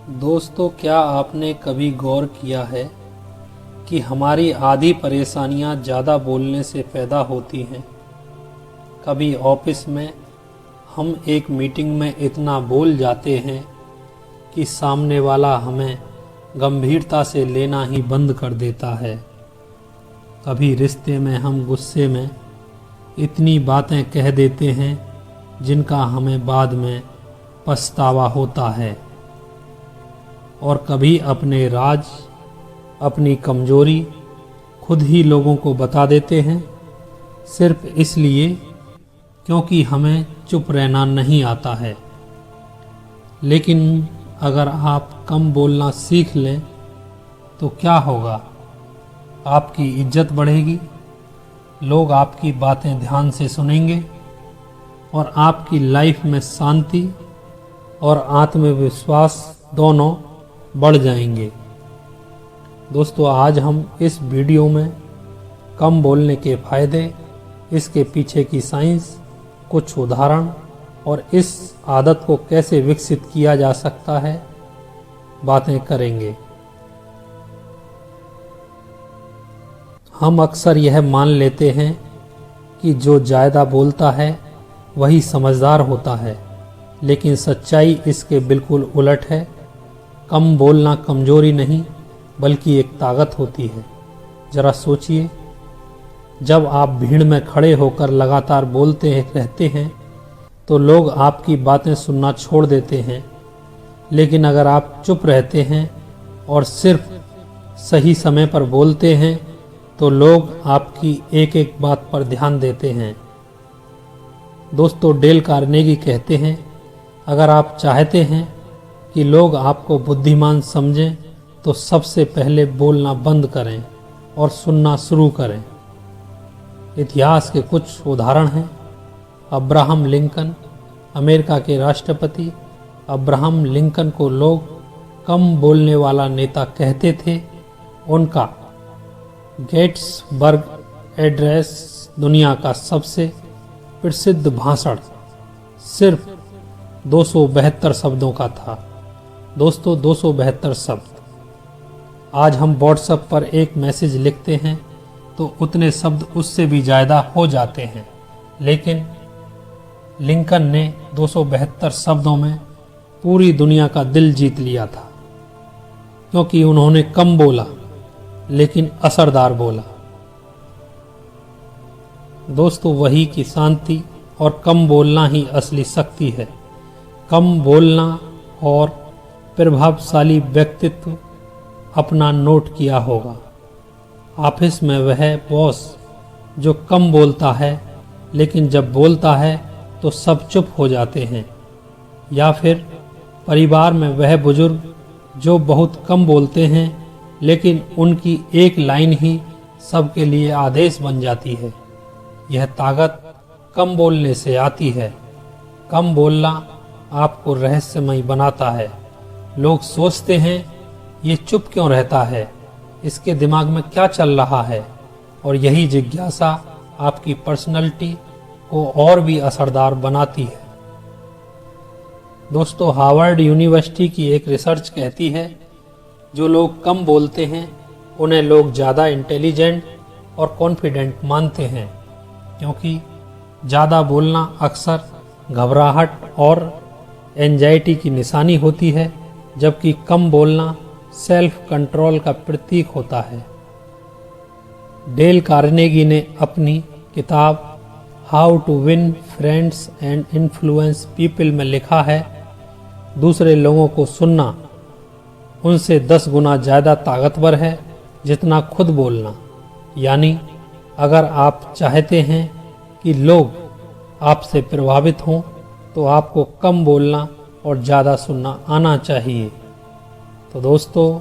दोस्तों, क्या आपने कभी गौर किया है कि हमारी आधी परेशानियां ज़्यादा बोलने से पैदा होती हैं। कभी ऑफिस में हम एक मीटिंग में इतना बोल जाते हैं कि सामने वाला हमें गंभीरता से लेना ही बंद कर देता है। कभी रिश्ते में हम गुस्से में इतनी बातें कह देते हैं जिनका हमें बाद में पछतावा होता है। और कभी अपने राज, अपनी कमजोरी खुद ही लोगों को बता देते हैं, सिर्फ इसलिए क्योंकि हमें चुप रहना नहीं आता है। लेकिन अगर आप कम बोलना सीख लें तो क्या होगा? आपकी इज्जत बढ़ेगी, लोग आपकी बातें ध्यान से सुनेंगे और आपकी लाइफ में शांति और आत्मविश्वास दोनों बढ़ जाएंगे। दोस्तों, आज हम इस वीडियो में कम बोलने के फायदे, इसके पीछे की साइंस, कुछ उदाहरण और इस आदत को कैसे विकसित किया जा सकता है बातें करेंगे। हम अक्सर यह मान लेते हैं कि जो ज़्यादा बोलता है वही समझदार होता है, लेकिन सच्चाई इसके बिल्कुल उलट है। कम बोलना कमजोरी नहीं बल्कि एक ताकत होती है। जरा सोचिए, जब आप भीड़ में खड़े होकर लगातार बोलते रहते हैं तो लोग आपकी बातें सुनना छोड़ देते हैं, लेकिन अगर आप चुप रहते हैं और सिर्फ सही समय पर बोलते हैं तो लोग आपकी एक एक बात पर ध्यान देते हैं। दोस्तों, डेल कार्नेगी कहते हैं, अगर आप चाहते हैं कि लोग आपको बुद्धिमान समझें तो सबसे पहले बोलना बंद करें और सुनना शुरू करें। इतिहास के कुछ उदाहरण हैं। अब्राहम लिंकन, अमेरिका के राष्ट्रपति अब्राहम लिंकन को लोग कम बोलने वाला नेता कहते थे। उनका गेटिसबर्ग एड्रेस दुनिया का सबसे प्रसिद्ध भाषण सिर्फ 272 शब्दों का था। दोस्तों, 272 शब्द। आज हम व्हाट्सएप पर एक मैसेज लिखते हैं तो उतने शब्द उससे भी ज़्यादा हो जाते हैं, लेकिन लिंकन ने 272 शब्दों में पूरी दुनिया का दिल जीत लिया था, क्योंकि उन्होंने कम बोला लेकिन असरदार बोला। दोस्तों, वही की शांति और कम बोलना ही असली शक्ति है। कम बोलना और प्रभावशाली व्यक्तित्व अपना नोट किया होगा। ऑफिस में वह बॉस जो कम बोलता है लेकिन जब बोलता है तो सब चुप हो जाते हैं, या फिर परिवार में वह बुजुर्ग जो बहुत कम बोलते हैं लेकिन उनकी एक लाइन ही सबके लिए आदेश बन जाती है। यह ताकत कम बोलने से आती है। कम बोलना आपको रहस्यमय बनाता है। लोग सोचते हैं ये चुप क्यों रहता है, इसके दिमाग में क्या चल रहा है, और यही जिज्ञासा आपकी पर्सनैलिटी को और भी असरदार बनाती है। दोस्तों, हार्वर्ड यूनिवर्सिटी की एक रिसर्च कहती है, जो लोग कम बोलते हैं उन्हें लोग ज़्यादा इंटेलिजेंट और कॉन्फिडेंट मानते हैं, क्योंकि ज़्यादा बोलना अक्सर घबराहट और एंजाइटी की निशानी होती है, जबकि कम बोलना सेल्फ कंट्रोल का प्रतीक होता है। डेल कार्नेगी ने अपनी किताब How to Win Friends and Influence People में लिखा है, दूसरे लोगों को सुनना उनसे 10 गुना ज़्यादा ताकतवर है जितना खुद बोलना। यानी अगर आप चाहते हैं कि लोग आपसे प्रभावित हों तो आपको कम बोलना और ज़्यादा सुनना आना चाहिए। तो दोस्तों,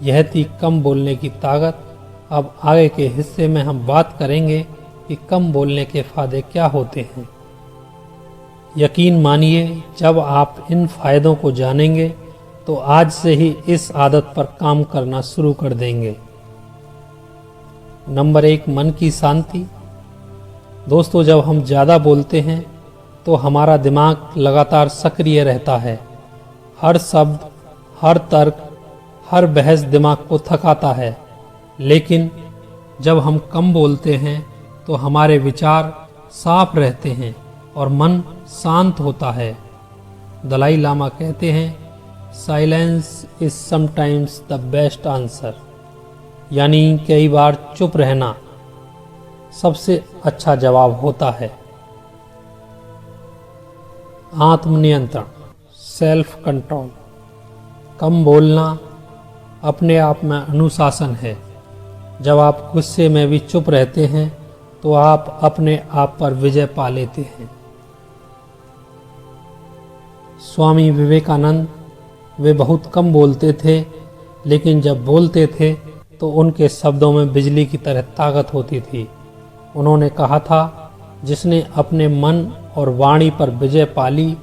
यह थी कम बोलने की ताकत। अब आगे के हिस्से में हम बात करेंगे कि कम बोलने के फायदे क्या होते हैं। यकीन मानिए, जब आप इन फायदों को जानेंगे तो आज से ही इस आदत पर काम करना शुरू कर देंगे। नंबर 1, मन की शांति। दोस्तों, जब हम ज़्यादा बोलते हैं तो हमारा दिमाग लगातार सक्रिय रहता है। हर शब्द हर तर्क, हर बहस दिमाग को थकाता है, लेकिन जब हम कम बोलते हैं तो हमारे विचार साफ रहते हैं और मन शांत होता है। दलाई लामा कहते हैं, silence is sometimes the best answer, यानी कई बार चुप रहना सबसे अच्छा जवाब होता है। आत्मनियंत्रण, सेल्फ कंट्रोल। कम बोलना अपने आप में अनुशासन है। जब आप गुस्से में भी चुप रहते हैं तो आप अपने आप पर विजय पा लेते हैं। स्वामी विवेकानंद, वे बहुत कम बोलते थे, लेकिन जब बोलते थे तो उनके शब्दों में बिजली की तरह ताकत होती थी। उन्होंने कहा था, जिसने अपने मन और वाणी पर विजय पा ली,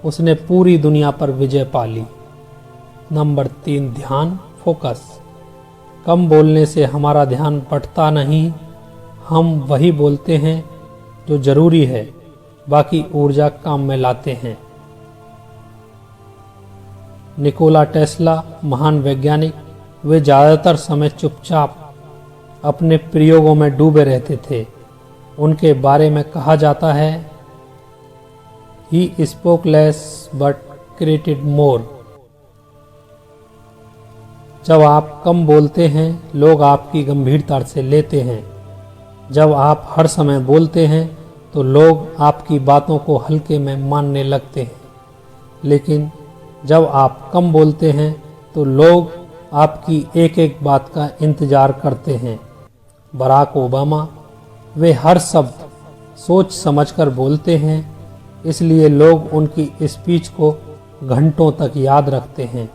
उसने पूरी दुनिया पर विजय पा ली। नंबर 3, ध्यान, फोकस। कम बोलने से हमारा ध्यान बंटता नहीं, हम वही बोलते हैं जो जरूरी है, बाकी ऊर्जा काम में लाते हैं। निकोला टेस्ला, महान वैज्ञानिक, वे ज्यादातर समय चुपचाप अपने प्रयोगों में डूबे रहते थे। उनके बारे में कहा जाता है, he spoke less but created मोर। जब आप कम बोलते हैं, लोग आपकी गंभीरता से लेते हैं। जब आप हर समय बोलते हैं तो लोग आपकी बातों को हल्के में मानने लगते हैं, लेकिन जब आप कम बोलते हैं तो लोग आपकी एक एक बात का इंतजार करते हैं। बराक ओबामा, वे हर शब्द सोच समझकर बोलते हैं, इसलिए लोग उनकी स्पीच को घंटों तक याद रखते हैं।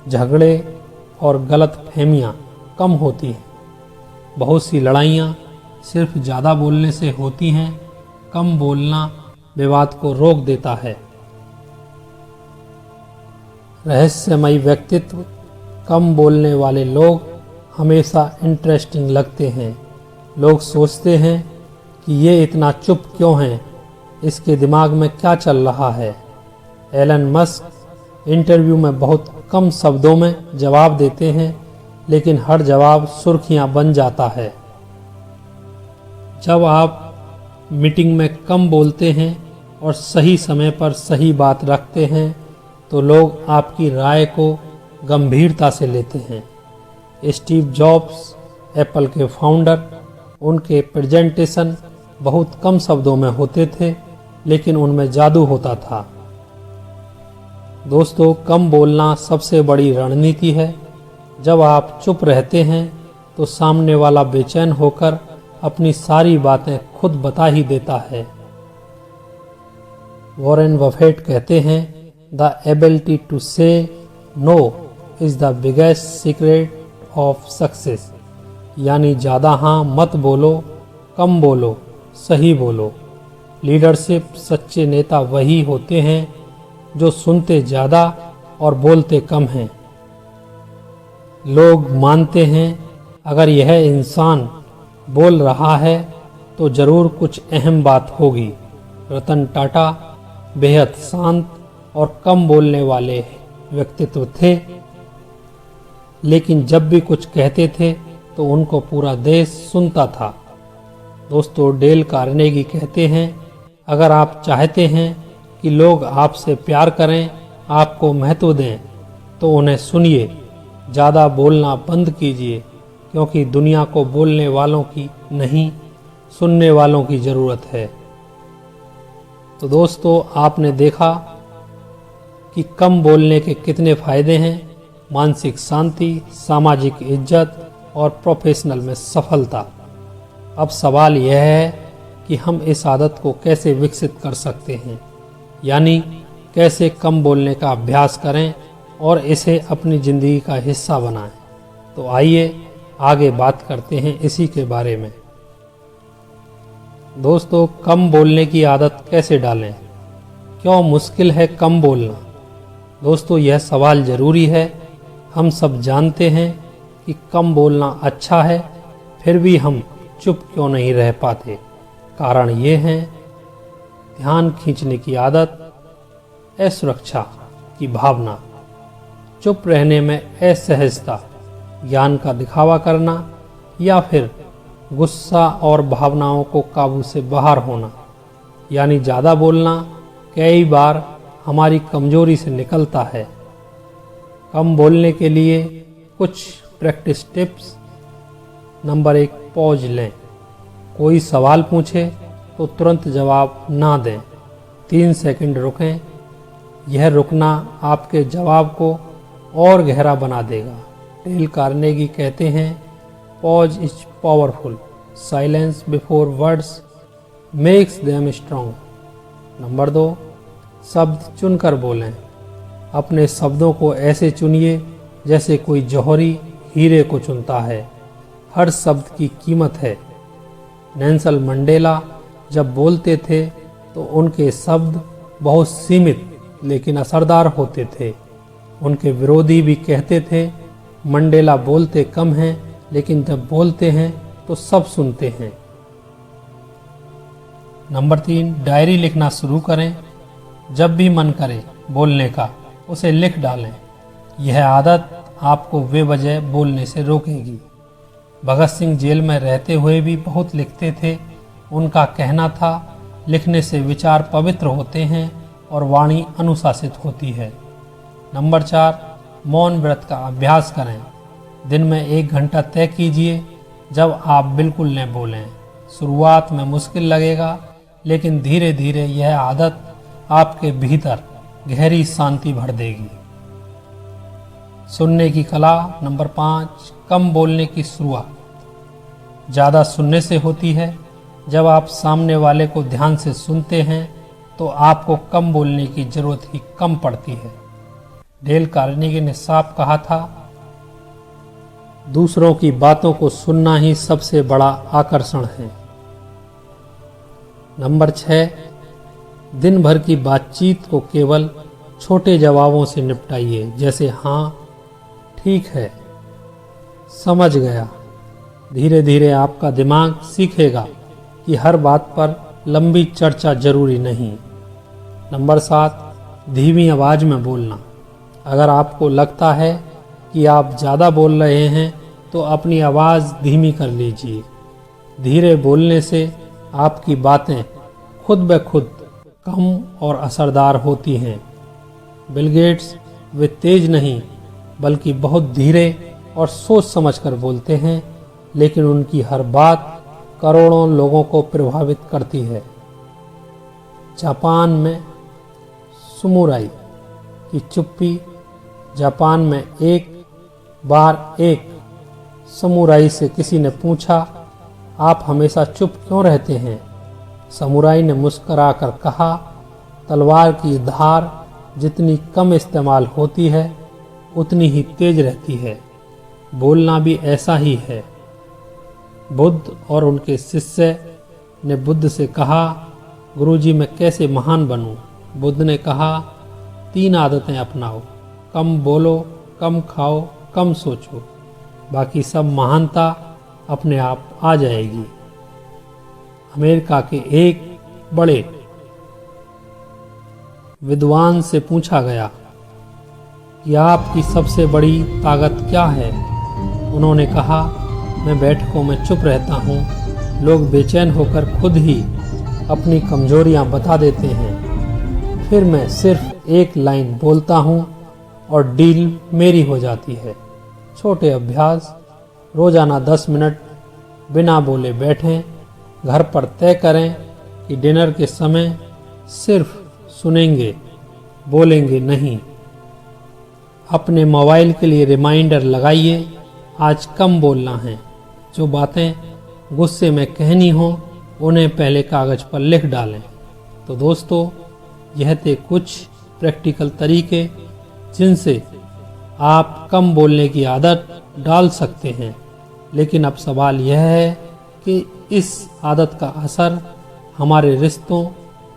झगड़े और गलतफहमियां कम होती हैं। बहुत सी लड़ाइयां सिर्फ ज़्यादा बोलने से होती हैं। कम बोलना विवाद को रोक देता है। रहस्यमयी व्यक्तित्व, कम बोलने वाले लोग हमेशा इंटरेस्टिंग लगते हैं। लोग सोचते हैं कि ये इतना चुप क्यों है, इसके दिमाग में क्या चल रहा है। एलन मस्क इंटरव्यू में बहुत कम शब्दों में जवाब देते हैं, लेकिन हर जवाब सुर्खियां बन जाता है। जब आप मीटिंग में कम बोलते हैं और सही समय पर सही बात रखते हैं तो लोग आपकी राय को गंभीरता से लेते हैं। स्टीव जॉब्स, एप्पल के फाउंडर, उनके प्रेजेंटेशन बहुत कम शब्दों में होते थे, लेकिन उनमें जादू होता था। दोस्तों, कम बोलना सबसे बड़ी रणनीति है। जब आप चुप रहते हैं तो सामने वाला बेचैन होकर अपनी सारी बातें खुद बता ही देता है। वॉरेन बफेट कहते हैं, the ability to say no is the biggest secret of success, यानी ज़्यादा हाँ मत बोलो, कम बोलो, सही बोलो। लीडरशिप, सच्चे नेता वही होते हैं जो सुनते ज़्यादा और बोलते कम हैं। लोग मानते हैं अगर यह इंसान बोल रहा है तो जरूर कुछ अहम बात होगी। रतन टाटा बेहद शांत और कम बोलने वाले व्यक्तित्व थे, लेकिन जब भी कुछ कहते थे तो उनको पूरा देश सुनता था। दोस्तों, डेल कार्नेगी कहते हैं, अगर आप चाहते हैं कि लोग आपसे प्यार करें, आपको महत्व दें, तो उन्हें सुनिए। ज़्यादा बोलना बंद कीजिए, क्योंकि दुनिया को बोलने वालों की नहीं, सुनने वालों की ज़रूरत है। तो दोस्तों, आपने देखा कि कम बोलने के कितने फायदे हैं। मानसिक शांति, सामाजिक इज्जत और प्रोफेशनल में सफलता। अब सवाल यह है कि हम इस आदत को कैसे विकसित कर सकते हैं, यानी कैसे कम बोलने का अभ्यास करें और इसे अपनी ज़िंदगी का हिस्सा बनाएं। तो आइए आगे बात करते हैं इसी के बारे में। दोस्तों, कम बोलने की आदत कैसे डालें? क्यों मुश्किल है कम बोलना? दोस्तों, यह सवाल ज़रूरी है। हम सब जानते हैं कि कम बोलना अच्छा है, फिर भी हम चुप क्यों नहीं रह पाते? कारण ये हैं, ध्यान खींचने की आदत, असुरक्षा की भावना, चुप रहने में असहजता, ज्ञान का दिखावा करना या फिर गुस्सा और भावनाओं को काबू से बाहर होना। यानी ज़्यादा बोलना कई बार हमारी कमजोरी से निकलता है। कम बोलने के लिए कुछ प्रैक्टिस टिप्स। नंबर 1, पॉज लें। कोई सवाल पूछे तो तुरंत जवाब ना दें। 3 सेकंड रुकें। यह रुकना आपके जवाब को और गहरा बना देगा। डेल कार्नेगी कहते हैं, pause is powerful, silence before words makes them strong. Number 2, शब्द चुनकर बोलें। अपने शब्दों को ऐसे चुनिए जैसे कोई जौहरी हीरे को चुनता है। हर शब्द की कीमत है। नेल्सन मंडेला जब बोलते थे तो उनके शब्द बहुत सीमित लेकिन असरदार होते थे। उनके विरोधी भी कहते थे, मंडेला बोलते कम हैं लेकिन जब बोलते हैं तो सब सुनते हैं। नंबर 3, डायरी लिखना शुरू करें। जब भी मन करे बोलने का, उसे लिख डालें। यह आदत आपको बेवजह बोलने से रोकेगी। भगत सिंह जेल में रहते हुए भी बहुत लिखते थे। उनका कहना था, लिखने से विचार पवित्र होते हैं और वाणी अनुशासित होती है। नंबर 4, मौन व्रत का अभ्यास करें। दिन में 1 घंटा तय कीजिए जब आप बिल्कुल न बोलें। शुरुआत में मुश्किल लगेगा लेकिन धीरे धीरे यह आदत आपके भीतर गहरी शांति भर देगी। सुनने की कला। नंबर 5, कम बोलने की शुरुआत ज़्यादा सुनने से होती है। जब आप सामने वाले को ध्यान से सुनते हैं तो आपको कम बोलने की जरूरत ही कम पड़ती है। डेल कार्नेगी ने साफ कहा था, दूसरों की बातों को सुनना ही सबसे बड़ा आकर्षण है। नंबर 6, दिन भर की बातचीत को केवल छोटे जवाबों से निपटाइए, जैसे हाँ, ठीक है, समझ गया। धीरे धीरे आपका दिमाग सीखेगा कि हर बात पर लंबी चर्चा जरूरी नहीं। नंबर 7, धीमी आवाज में बोलना। अगर आपको लगता है कि आप ज़्यादा बोल रहे हैं तो अपनी आवाज़ धीमी कर लीजिए। धीरे बोलने से आपकी बातें खुद ब खुद कम और असरदार होती हैं। बिल गेट्स वे तेज नहीं बल्कि बहुत धीरे और सोच समझकर बोलते हैं, लेकिन उनकी हर बात करोड़ों लोगों को प्रभावित करती है। जापान में समुराई की चुप्पी। जापान में एक बार एक समुराई से किसी ने पूछा, आप हमेशा चुप क्यों रहते हैं? समुराई ने मुस्कुराकर कहा, तलवार की धार जितनी कम इस्तेमाल होती है उतनी ही तेज रहती है। बोलना भी ऐसा ही है। बुद्ध और उनके शिष्य ने बुद्ध से कहा, गुरुजी मैं कैसे महान बनूं? बुद्ध ने कहा, 3 आदतें अपनाओ, कम बोलो, कम खाओ, कम सोचो, बाकी सब महानता अपने आप आ जाएगी। अमेरिका के एक बड़े विद्वान से पूछा गया कि आपकी सबसे बड़ी ताकत क्या है? उन्होंने कहा, मैं बैठकों में चुप रहता हूँ। लोग बेचैन होकर खुद ही अपनी कमजोरियाँ बता देते हैं। फिर मैं सिर्फ एक लाइन बोलता हूँ और डील मेरी हो जाती है। छोटे अभ्यास। रोजाना 10 मिनट बिना बोले बैठें। घर पर तय करें कि डिनर के समय सिर्फ सुनेंगे, बोलेंगे नहीं। अपने मोबाइल के लिए रिमाइंडर लगाइए, आज कम बोलना है। जो बातें गुस्से में कहनी हो उन्हें पहले कागज पर लिख डालें। तो दोस्तों, यह थे कुछ प्रैक्टिकल तरीके जिनसे आप कम बोलने की आदत डाल सकते हैं। लेकिन अब सवाल यह है कि इस आदत का असर हमारे रिश्तों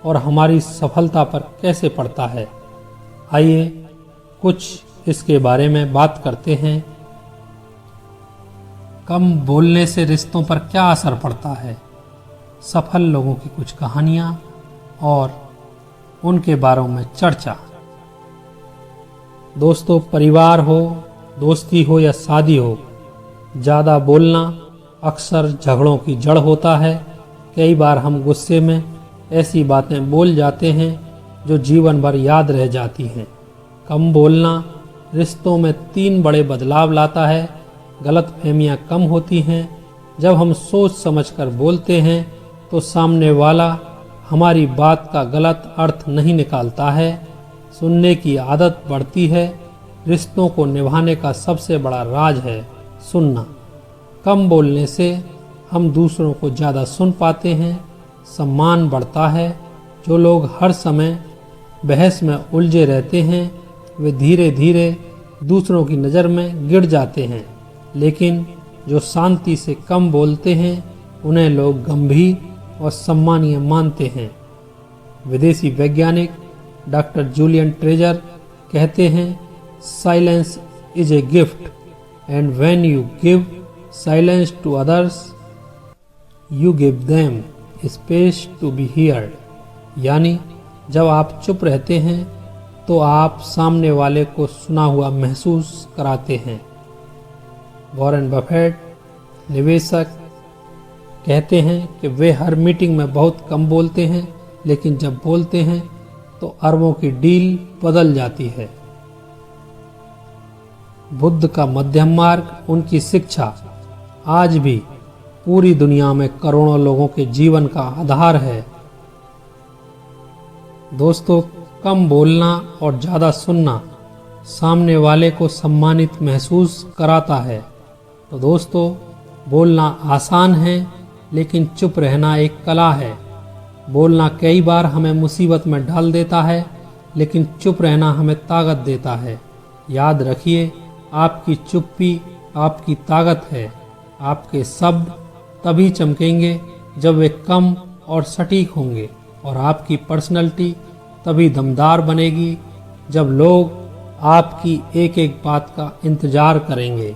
और हमारी सफलता पर कैसे पड़ता है। आइए कुछ इसके बारे में बात करते हैं। कम बोलने से रिश्तों पर क्या असर पड़ता है? सफल लोगों की कुछ कहानियाँ और उनके बारे में चर्चा। दोस्तों, परिवार हो, दोस्ती हो या शादी हो, ज़्यादा बोलना अक्सर झगड़ों की जड़ होता है। कई बार हम गुस्से में ऐसी बातें बोल जाते हैं जो जीवन भर याद रह जाती हैं। कम बोलना रिश्तों में 3 बड़े बदलाव लाता है। गलतफहमियां कम होती हैं। जब हम सोच समझकर बोलते हैं तो सामने वाला हमारी बात का गलत अर्थ नहीं निकालता है। सुनने की आदत बढ़ती है। रिश्तों को निभाने का सबसे बड़ा राज है सुनना। कम बोलने से हम दूसरों को ज़्यादा सुन पाते हैं। सम्मान बढ़ता है। जो लोग हर समय बहस में उलझे रहते हैं वे धीरे धीरे दूसरों की नज़र में गिर जाते हैं, लेकिन जो शांति से कम बोलते हैं उन्हें लोग गंभीर और सम्मानीय मानते हैं। विदेशी वैज्ञानिक डॉक्टर जूलियन ट्रेजर कहते हैं, silence is a gift and when you give silence to others you give them space to be heard. यानी जब आप चुप रहते हैं तो आप सामने वाले को सुना हुआ महसूस कराते हैं। वॉरेन बफेट निवेशक कहते हैं कि वे हर मीटिंग में बहुत कम बोलते हैं, लेकिन जब बोलते हैं तो अरबों की डील बदल जाती है। बुद्ध का मध्यम मार्ग, उनकी शिक्षा आज भी पूरी दुनिया में करोड़ों लोगों के जीवन का आधार है। दोस्तों, कम बोलना और ज़्यादा सुनना सामने वाले को सम्मानित महसूस कराता है। तो दोस्तों, बोलना आसान है, लेकिन चुप रहना एक कला है। बोलना कई बार हमें मुसीबत में डाल देता है, लेकिन चुप रहना हमें ताकत देता है। याद रखिए, आपकी चुप्पी आपकी ताकत है। आपके शब्द तभी चमकेंगे जब वे कम और सटीक होंगे, और आपकी पर्सनैलिटी तभी दमदार बनेगी जब लोग आपकी एक एक बात का इंतजार करेंगे।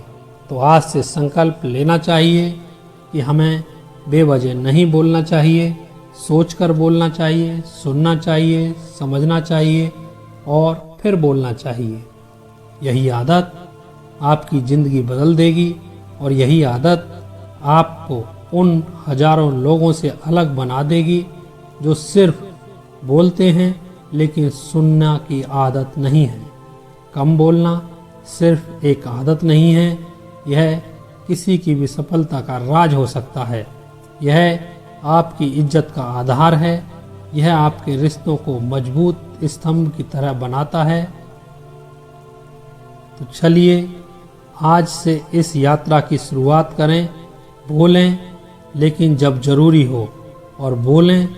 तो आज से संकल्प लेना चाहिए कि हमें बेवजह नहीं बोलना चाहिए, सोचकर बोलना चाहिए, सुनना चाहिए, समझना चाहिए और फिर बोलना चाहिए। यही आदत आपकी ज़िंदगी बदल देगी, और यही आदत आपको उन हजारों लोगों से अलग बना देगी जो सिर्फ बोलते हैं लेकिन सुनना की आदत नहीं है। कम बोलना सिर्फ एक आदत नहीं है, यह किसी की भी सफलता का राज हो सकता है। यह आपकी इज्जत का आधार है। यह आपके रिश्तों को मजबूत स्तंभ की तरह बनाता है। तो चलिए आज से इस यात्रा की शुरुआत करें। बोलें लेकिन जब जरूरी हो, और बोलें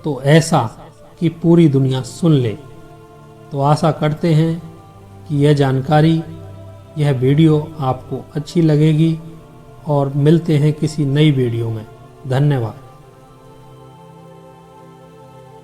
तो ऐसा कि पूरी दुनिया सुन ले। तो आशा करते हैं कि यह जानकारी, यह वीडियो आपको अच्छी लगेगी, और मिलते हैं किसी नई वीडियो में। धन्यवाद।